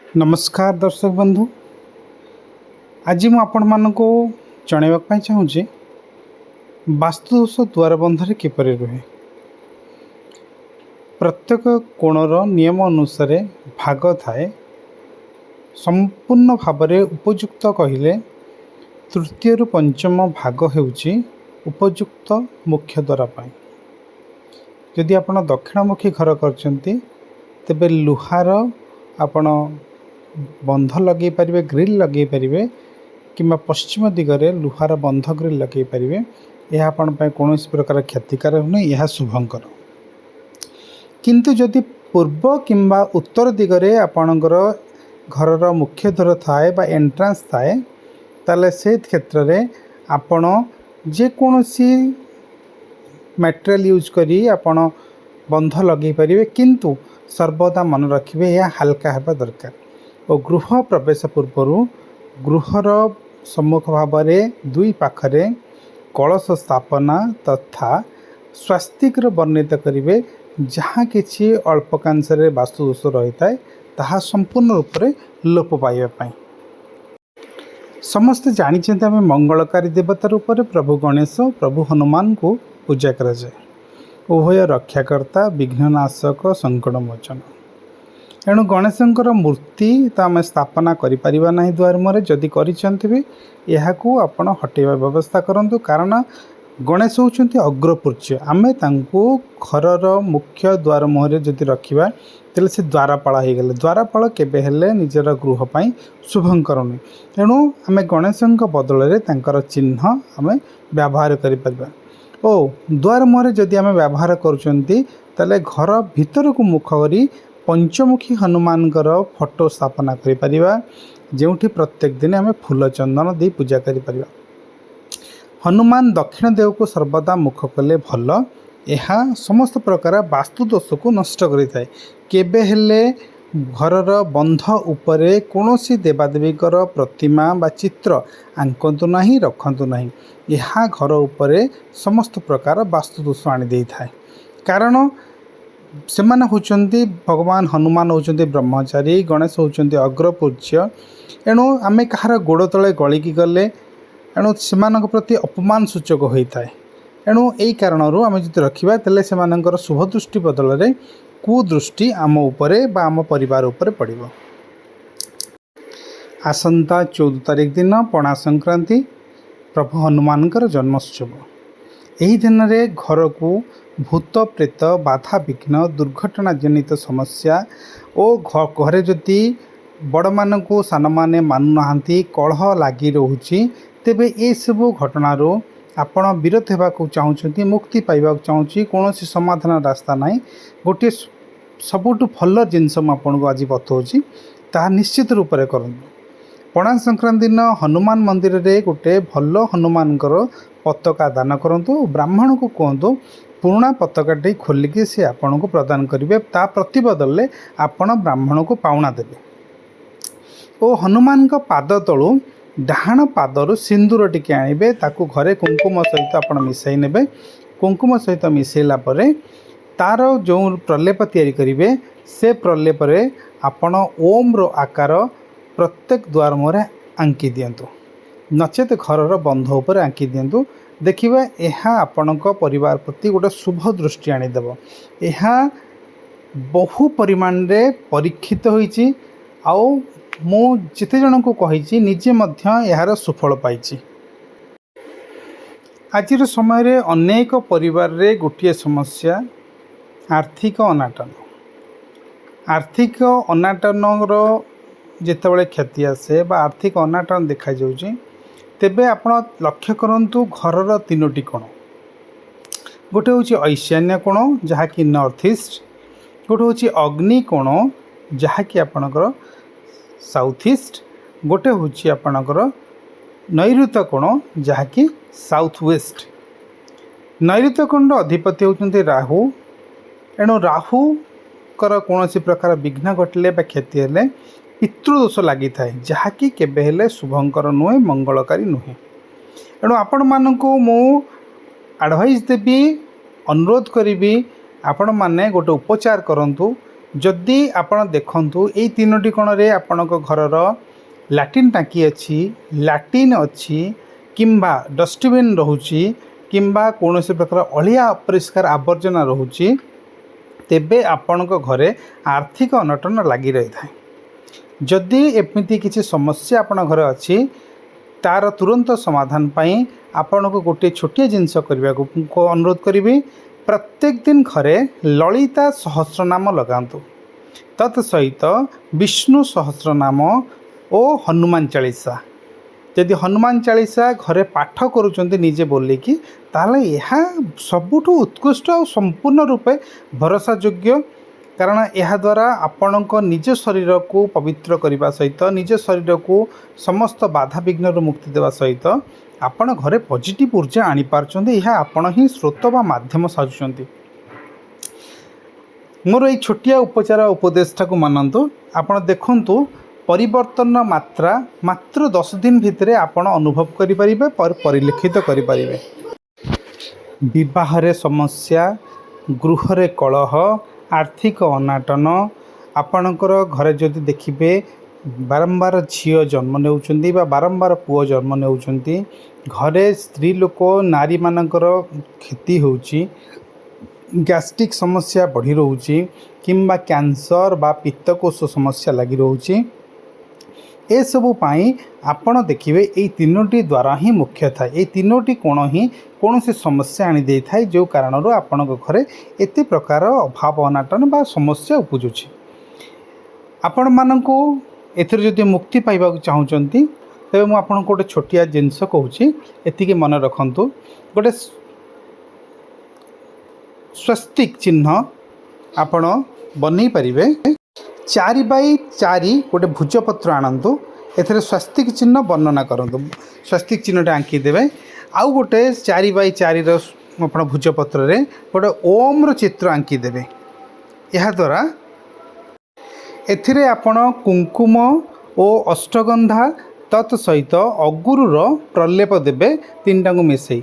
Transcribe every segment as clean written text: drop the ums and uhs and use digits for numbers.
नमस्कार दर्शक बंधु। आज मु आपण मानक जनवाक चाहूँगी वास्तुदोष द्वार बंधर किपरि रुहे। प्रत्येक कोणर नियम अनुसार भाग थाए। संपूर्ण भाव में उपयुक्त कहले तृतीय रु पंचम भाग हेउची उपयुक्त मुख्य द्वार पाई। यदि आपण दक्षिणमुखी घर करचंती तेबे लुहार आपण बंध लगे पारे, ग्रिल लगे पारे कि पश्चिम दिगरे लुहार बंध ग्रिल लगे पारे। यह आपण कौन प्रकार क्षतिकारक नहीं, यह शुभंकर। किंतु जदि पूर्व किंबा उत्तर दिगरे आपणकर घरर मुख्य द्वार थाए बा एंट्रांस थाए ताले से क्षेत्र में आपण जेकोसी मटेरियल यूज करी आपण बंध लगे पारे, किंतु सर्वदा मन रखिए यह हल्का हेबा दरकार। और गृह प्रवेश पूर्वर गृहर सम्मुख भाव में दुई पाखरे कलश स्थापना तथा स्वास्तिक वर्णित करेंगे। जहाँ कि अल्पकांश वास्तुदोष रही है ताहा संपूर्ण रूप से लोप पाइबापी। समस्ते जानी आम मंगलकारी देवता रूप में प्रभु गणेश प्रभु हनुमान को पूजा कराए। उभय रक्षाकर्ता विघ्ननाशक संकटमोचन। एणु गणेशंकर मूर्ति तो आम स्थापना करिपरिबा नाही द्वार मुहरे। जदि करिसेंती याकू आपण हटेबा व्यवस्था करंतु, कारण गणेश होउचंती अग्रपूज्य। आमे तांको घरर मुख्य द्वार मुहरे जदि रखिबा तेले से द्वारपाल हो गले। द्वारपाल केबे हेले निजर गृह पई शुभंकर नहीं। एणु आमे गणेशंक बदल तांकर चिन्ह आमे व्यवहार करिपरिबा। ओ द्वार मुहरे जदि आमे व्यवहार करूचंती ताले घर भीतर को मुख करी पंचमुखी हनुमान फोटो स्थापना करिपरिबा, जेउठी प्रत्येक दिन आम फूल चंदन दे पूजा करिपरिबा। हनुमान दक्षिण देव को सर्वदा मुख कले भल। यह समस्त प्रकार वास्तुदोष को नष्ट करिथाए। केबे हेले घरर बंध उपरे कौनसी देवादेवी प्रतिमा बा चित्र आंकतु नहीं, रखतु नहीं। यह घर उपरे समस्त प्रकार वास्तुदोष आनी देइथाए। कारण से माने होचंती भगवान हनुमान होचंती ब्रह्मचारी, गणेश होचंती अग्रपूज्य। एणु आमे कहार गोड़ तले गलिकी गले एणु सेमानक प्रति अपमान सूचक होता है। एणु यही कारण आम जो रखा तेल से शुभ दृष्टि बदल में कुदृष्टि आम उपरे बा आम परिवार उपरे पड़िबो। आसंता 14 तारिख दिन पणा संक्रांति प्रभु हनुमान जन्मोत्सव। यही दिन में घर को भूत प्रेत बाधा विघ्न दुर्घटना जनित समस्या और घरे जदि बड़ मान को सान मैंने मानुना कलह लगी रोचे तेबे ये सब घटनार आपण विरत होगा चाहूँगी, मुक्ति पाइबा चाहूँगी। कौन समाधान रास्ता ना। गोटे सबुठ भल जिनस मुझे आज बतौची ताहा निश्चित रूप से करूँ। पणा संक्रांति दिन हनुमान मंदिर रे गोटे भल हनुमान पताका दान करूँ। ब्राह्मण को कहतु पुराणा पताकाटी खोलिकी सी आपन को प्रदान करेंगे। ता प्रतिबदल आपण ब्राह्मण को पाउना देवे। ओ हनुमान का पाद तलु डाहाण पादर सिंदूर टिके आनिबे, ताकू घरे कुंकुम सहित आपण मिसाई नेबे। कुंकुम सहित मिसेला परे तार जो प्रलेप तैयारी करिवे से प्रलेप रे आपण ओम रो आकार प्रत्येक द्वार मुहरे आंकी दियंतु, नचेत घरर बंध उपर आंकी दियंतु। देखिए यह आपणक परिवार प्रति गोटे शुभ दृष्टि आनीदेव। यह बहु परिमाण रे परीक्षित होईची। आउ मु जिते जन को कही निजे मध्य यार सुफल पाई। आजिर समय रे अनेक परिवार रे गोटे समस्या आर्थिक अनाटन। आर्थिक अनाटन जितेबाला क्षति आसे बा आर्थिक अनाटन देखा जाउची तेबे आपण लक्ष्य करंतु घरर 3टी कोण। गोटे हूँ ईशान्य कोण जहाँकि नॉर्थ ईस्ट, गोटे हूँ अग्नि कोण जहाँकि आपणकर साउथ ईस्ट, गोटे हूँ आपणकर नैऋत्य कोण जहाँकि साउथ वेस्ट। नैऋत्य कोण अधिपति होती राहु। एणु राहु कर कौन प्रकार विघ्न घटले बा क्षति हेले पितृदोष लगी थाए, जहाँकि केबे हेले शुभंकर नुहे, मंगलकारी नुहे। एणु आपण मानकु मु एडवाइस देवी, अनुरोध करी आपण माने गोटे उपचार करंतु। जदि आपण देखंतु एई तीनोटी कोणरे आपणक घरर लैट्रिन टाँकी अच्छी लैट्रिन अच्छी किंबा डस्टबिन रोची किंबा कौन से प्रकार अलिया अपरिष्कार आवर्जना रोची तेबे आपणक घरे आर्थिक अनटन लगी रही था। जदि एमती किसी समस्या आपण घर अच्छी तार तुरंत समाधान पाई आपण को गोटे छोटिया जिनस करने को अनुरोध करी। प्रत्येक दिन घरे ललिता सहस्रनाम लगातु तत्सहित विष्णु सहस्रनाम और हनुमान चालीसा। यदि हनुमान चालीसा घरे पाठ करुँच निजे बोलिकी ताले यह सबुठु उत्कृष्ट और संपूर्ण रूपे भरोसा योग्य। कारण यह द्वारा आपण निज शरीर को पवित्र करने सहित निज शरीर को समस्त बाधा विघ्न मुक्ति देवा सहित आपण घरे पॉजिटिव ऊर्जा आनी पारछन्ते। यह आपण ही स्रोत बा माध्यम साजुचंती। मोर ये छोटिया उपचार उपदेशटा को मानतु। आपण देखंतु परिवर्तन मात्रा मात्र 10 दिन भितर आपण अनुभव करें परिलक्षित करें। विवाह समस्या गृह कलह आर्थिक अनाटन आपणकर घरे जदि देखिए बारंबार झील जन्म ने बारंबार पुओ जन्म ने घरे स्त्री लोक नारी मानकर क्षति होची गैस्ट्रिक समस्या बढ़ी रोची किंबा कैंसर बा पित्तकोष समस्या लगी रोची। ए सबु पाई आपण देखिए ये तीनोटी द्वारा ही मुख्य था। ये तीनोटी कोण ही कौन से समस्या आनी दे थाए जो कारण आपण घरे एते प्रकार अभाव अनाटन बा समस्या उपजुची। आपण मानकु एथर जदि मुक्ति पाइबा चाहूँगी तेज मुझे आपको गोटे छोटिया जिनस कहूँ एति मन रखु। गोटे स्वस्तिक चिन्ह आपण बन पारे 4x4 गोटे भुजपत्र आणतु एथरे स्वस्तिक चिन्ह वर्णना करंतु। स्वस्तिक चिन्हटा आंकीदेवे आउ गोटे 4x4 आप भुजपत्र रे गोटे ओम चित्र आंकीदेवे। यह द्वारा एथिरे आपण कुंकुम और अष्टगंधा तत्सहित अगुरुर प्रलेप देवे 3टा को मिसई।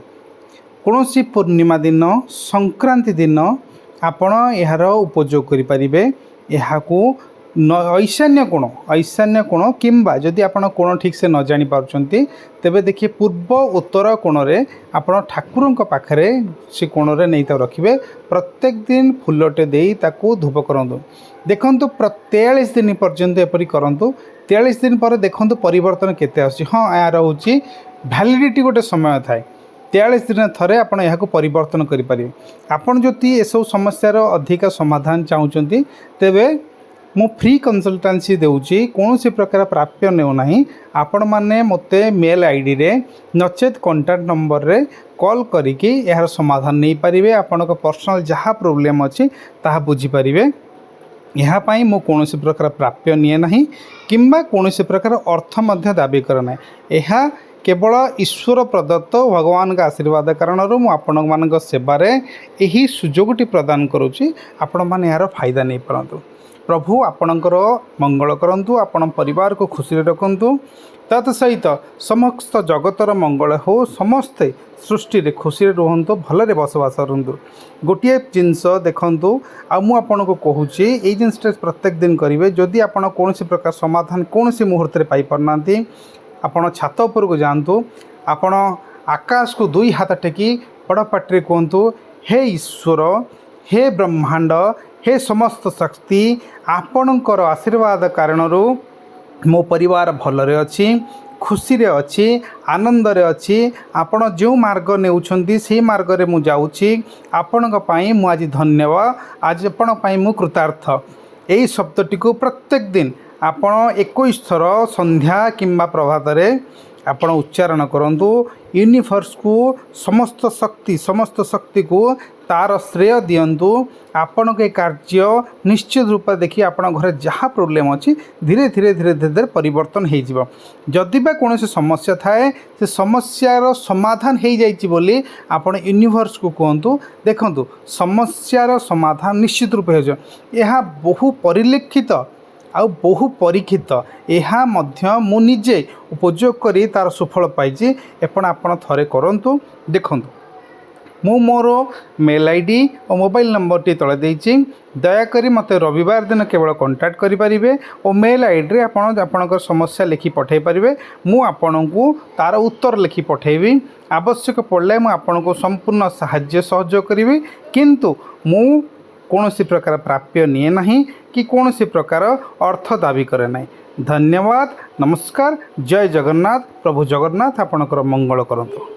कौन पूर्णिमा दिन संक्रांति दिन आपण यार उपयोग करें। यहाँ ईशान्य कोण किंबा जदि आपण कोण ठीक से न जानी पारछंती तेबे देखिए पूर्व उत्तर कोण रे आपण ठाकुरंक पाखरे से कोण रे नहीं रखिए। प्रत्येक दिन फुलटे देई ताकू धूप करंतु। देखंतु 43 दिन पर्यंत एपरी करंतु। 43 दिन पर देखंतु परिवर्तन केते आसी। हाँ यार होची वैलिडिटी गोटे समय थाए 43 दिन थरे आपण यहाँ परिवर्तन करें। आपण जदि एसब समस्यार अधिक समाधान चाहूँगी तेबे मु फ्री कंसल्टेंसी देउची। कौन सी प्रकार प्राप्य नेउना आपण माने मते मेल आईडी रे नचेत कांटेक्ट नंबर रे कॉल करिकी यार समाधान नहीं पारिबे। आपण को पर्सनल जहाँ प्रोब्लेम अच्छी ताहा बुझी पारिबे। यहाँ पाई मु कौन सी प्रकार प्राप्य निए नहीं किंबा कौन सी प्रकार अर्थ मध्य दाबी करना। यह केवल ईश्वर प्रदत्त भगवान का आशीर्वाद कारण मु आपण मान सेवारे यही सुजोगटी प्रदान करुँची। आपण मैंने यार फायदा नहीं पारतु। प्रभु आपणकर मंगल करंतु आपण परिवार को खुशी रखंतु। तत्सहित समस्त जगतर मंगल हो समस्ते सृष्टि रे खुशी रुहंतु भलरे बसवास करंतु। गोटे जिनस देखंतु आ मु आपन को कहूची ए जिनसटा प्रत्येक दिन करिवे। जदि आपण कोनोसी प्रकार समाधान कोनोसी मुहूर्त रे पाई परनांती आपण छात उपर को जांतु। आपण आकाश को 2 हाथ टेकी बड़ पाटरे कहतु हे ईश्वर हे ब्रह्मांड हे समस्त शक्ति आपणकर आशीर्वाद कारण मो परिवार भलरे अच्छी खुशी रे अच्छी आनंद रे अच्छी। आपण जो मार्ग नेउछंती से मार्ग रे मु जाउची। आपणक पई मु आज धन्यवाद आज आपण पई मु कृतार्थ। एई शब्दटी को प्रत्येक दिन आपण 21 थर संध्या किंबा प्रभात रे आपण उच्चारण करंतु। यूनिवर्स को समस्त शक्ति को तार श्रेय दियंतु। आपण के कार्य निश्चित रूप देखिए आपण घर जहाँ प्रोब्लेम अच्छी धीरे धीरे धीरे धीरे परिवर्तन हो जिवो। जदि बा कौन समस्या थाए से समस्यार समाधान हो जाइछि बोली आपण यूनिवर्स को कहतु। देखंतु समस्यार समाधान निश्चित रूप हो यह बहु परिलक्षित आउ बहु परीक्षित। यह मध्य मु निजे उपयोग करी तार सुफल पाइछि। एपण आपण थरे करंतु। देखंतु मु मोर मेल आईडी और मोबाइल नंबर टी तले देइछि दयाकरी मते रविवार दिन केवल कांटेक्ट करें और मेल आईडी आपणकर समस्या लिखि पठे पारे मु आपण को तार उत्तर लिखि पठेबी आवश्यक पड़े मु आपण को संपूर्ण साहाय्य सहयोग करी किंतु मु कौन प्रकार प्राप्य निए नहीं कि कौन प्रकार अर्थ दाबी करे नहीं। धन्यवाद। नमस्कार। जय जगन्नाथ। प्रभु जगन्नाथ आपणकर मंगल करंतु।